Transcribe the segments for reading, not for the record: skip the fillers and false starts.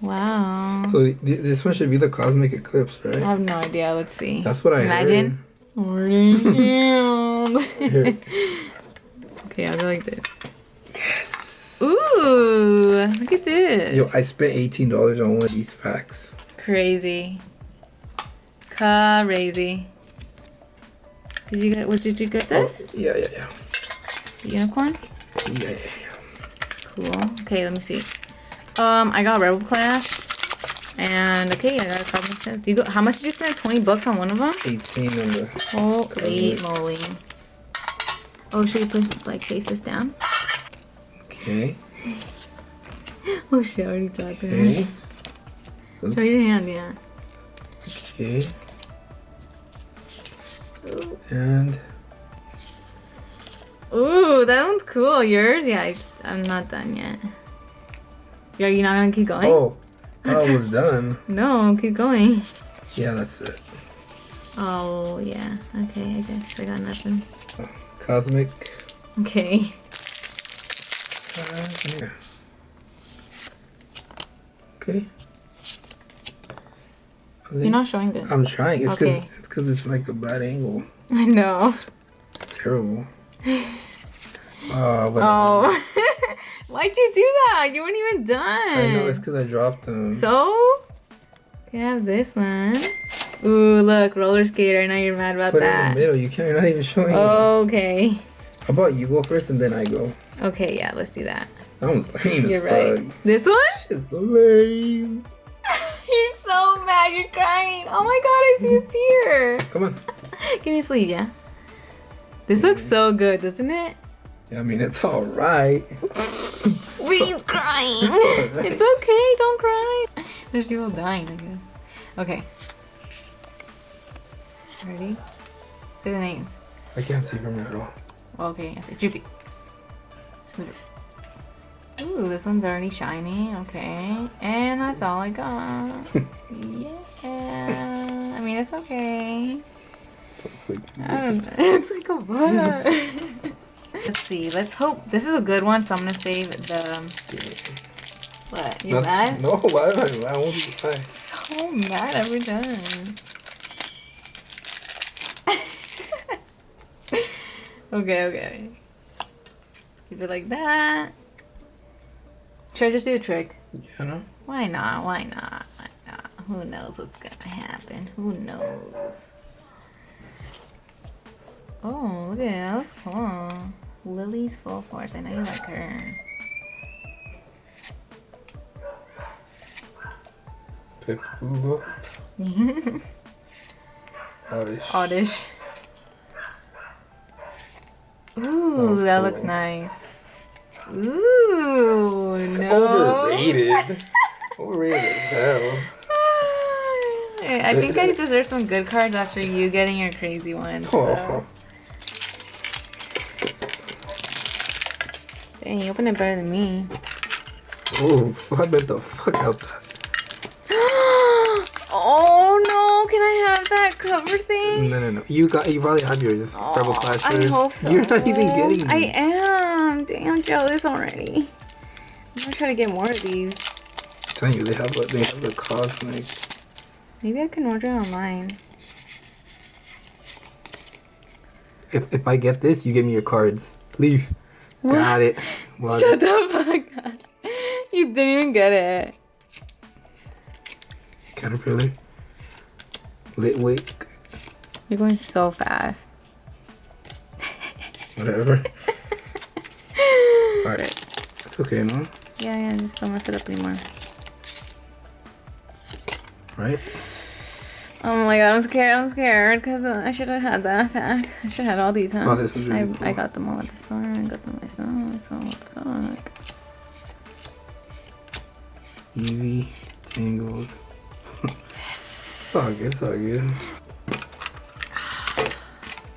Wow. So this one should be the Cosmic Eclipse, I right? have no idea. Let's see. That's what I Imagine. Sorting heard. Okay, I'll go like this. Yes. Ooh, look at this. Yo, I spent $18 on one of these packs. Crazy. Crazy. Did you get, what did you get this? Oh, yeah. The unicorn? Yeah. Cool. Okay, let me see. I got Rebel Clash. And okay, I got a Cosmic Set. Do you go, how much did you spend? 20 bucks on one of them? 18 on the Holy moly. Oh, should we put, like, face this down? Okay. Oh shit, I already dropped it. Okay. Show your hand, yeah. Okay. And Ooh, that one's cool. Yours? Yeah, I'm not done yet. Are you not gonna keep going? oh, I was done. No, keep going. Yeah, that's it. Oh, yeah. Okay, I guess I got nothing. Cosmic. Okay. Yeah. Okay. You're not showing good. I'm trying. It's because Okay. it's like a bad angle. I know. It's terrible. Whatever. Oh. Why'd you do that? You weren't even done. I know, it's because I dropped them. So? We have this one. Ooh, look, roller skater. I know you're mad about Put it that. in the middle. You can't. You're not even showing it. Okay. How about you go first and then I go? Okay, yeah, let's do that. That one's lame You're as right. fuck. This one? It's lame. You're so mad. You're crying. Oh my god, I see a tear. Come on. Give me a sleeve, yeah? This looks so good, doesn't it? Yeah, I mean, it's alright. He's crying. alright. It's okay, don't cry. There's people dying, I guess. Okay. Ready? Say the names. I can't see from here at all. Okay, after Droopy. Ooh, this one's already shiny. Okay. And that's all I got. Yeah. I mean, it's okay. I don't know. It's like a what? Let's see. Let's hope. This is a good one, so I'm going to save the... What? You mad? No, why am I mad? I won't be fine. So mad every time. Okay. Keep it like that. Should I just do a trick? Yeah, no? Why not? Why not? Why not? Who knows what's gonna happen? Who knows? Oh, look at that. That looks cool. Lily's full force. I know you like her. Pick Google. Oddish. Oddish. Ooh, that looks nice. Ooh, It's no. overrated. Overrated as hell. I think I deserve some good cards after you getting your crazy ones. So. Oh. Dang, you open it better than me. Oh, I bet the fuck out that. Oh no, can I have that cover thing? No. You probably have yours. Rebel Clash. I hope so. You're not even getting them. I am. Dang, I'm jealous already. I'm gonna try to get more of these. I'm telling you, they have the Cosmic. Maybe I can order online. If I get this, you give me your cards. Leave. What? Got it. Well, Shut the fuck up. You didn't even get it. Caterpillar. Litwick. You're going so fast. Whatever. Alright. It's okay, no? Yeah, just don't mess it up anymore. Right? Oh my god, I'm scared because I should have had that pack. I should have had all these, huh? Oh, this was really cool. I got them all at the store. I got them myself, so what the fuck? Eevee. Tangled. It's all good, it's all good.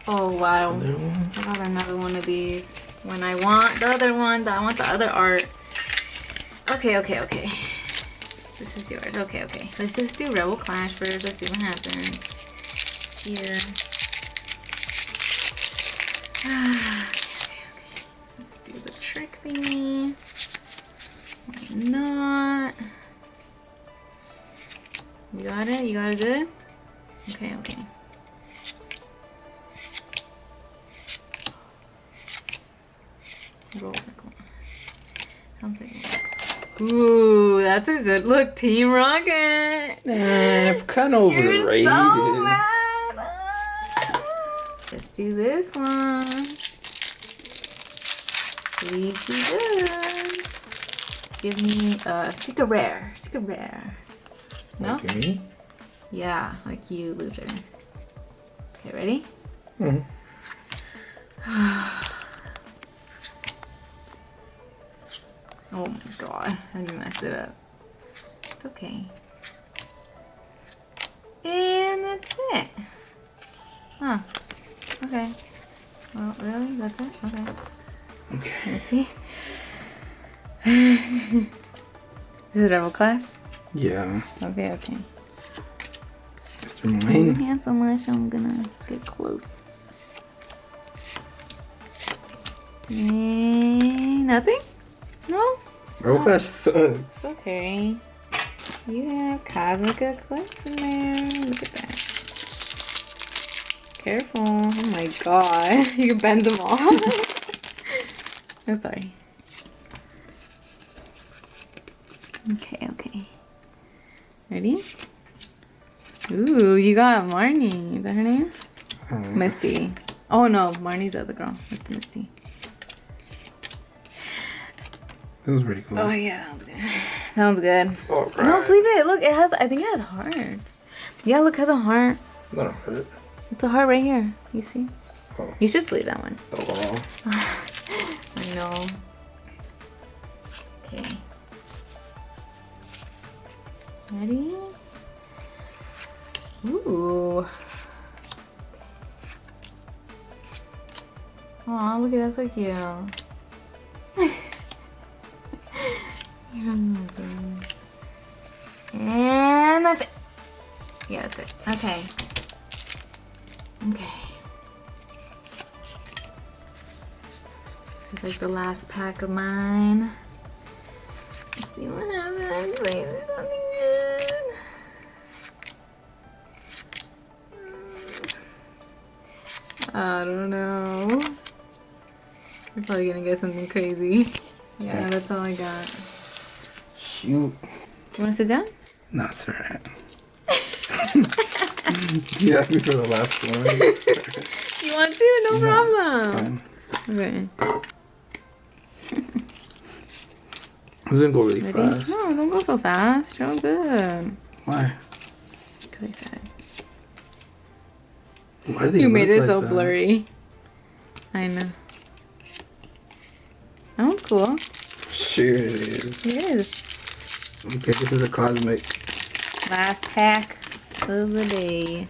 Oh wow. Another one. I got another one of these. When I want the other one, I want the other art. Okay. This is yours. Okay. Let's just do Rebel Clash first. Let's see what happens. Here. Okay. Let's do the trick thingy. Why not? You got it? You got it good? Okay, okay. Roll like one. Sounds like ooh, that's a good look, Team Rocket. I'm kind of overrated. You're so mad. Let's do this one. Please be good. Give me a secret rare. Secret rare. No? Like me? Yeah, like you, loser. Okay, ready? Mm-hmm. Oh my god, how do you mess it up? It's okay. And that's it. Huh. Okay. Well, really? That's it? Okay. Okay. Let's see. Is it Rebel Clash? Yeah. Okay, okay. Mr. Mine. Hand so much, I'm gonna get close. Nothing? No? Rebel Clash sucks. It's okay. You have Cosmic Eclipse in there. Look at that. Careful. Oh my god. You can bend them all. I'm sorry. Okay, okay. Ready? Ooh, you got Marnie. Is that her name? Misty. Oh no, Marnie's the other girl. It's Misty. That was pretty cool. Oh yeah, that was good. Sounds good. Alright. No, leave it. Look, it has. I think it has hearts. Yeah, look, it has a heart. No, no, hurt it. It's a heart right here. You see? Oh. You should sleeve that one. Oh. I know. Okay. Ready? Ooh. Aw, look at that, so cute. And that's it. Yeah, that's it. Okay. Okay. This is like the last pack of mine. Let's see what happens. Please do something good. I don't know. You're probably gonna get something crazy. Yeah, that's all I got. Shoot. You wanna sit down? No, it's alright. You asked me for the last one. You want to? No problem. Fine. Okay. I was gonna go really Ready? fast. No, don't go so fast. You're all good. Why? Because I said Why do they you made look it like so that? blurry. I know. That one's cool. Sure it is. It is. Okay, this is a cosmic. Last pack of the day.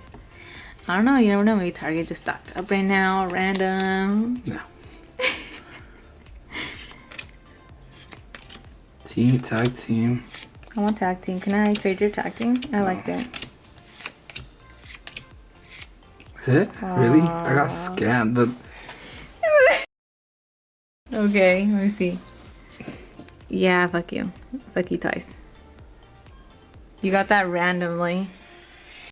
I don't know. You never know. Maybe Target just stocked up right now. Random. No. Team, tag team. I want tag team. Can I trade your tag team? I liked it. Is it? Really? I got scammed, but Okay, let me see. Yeah, fuck you. Fuck you twice. You got that randomly.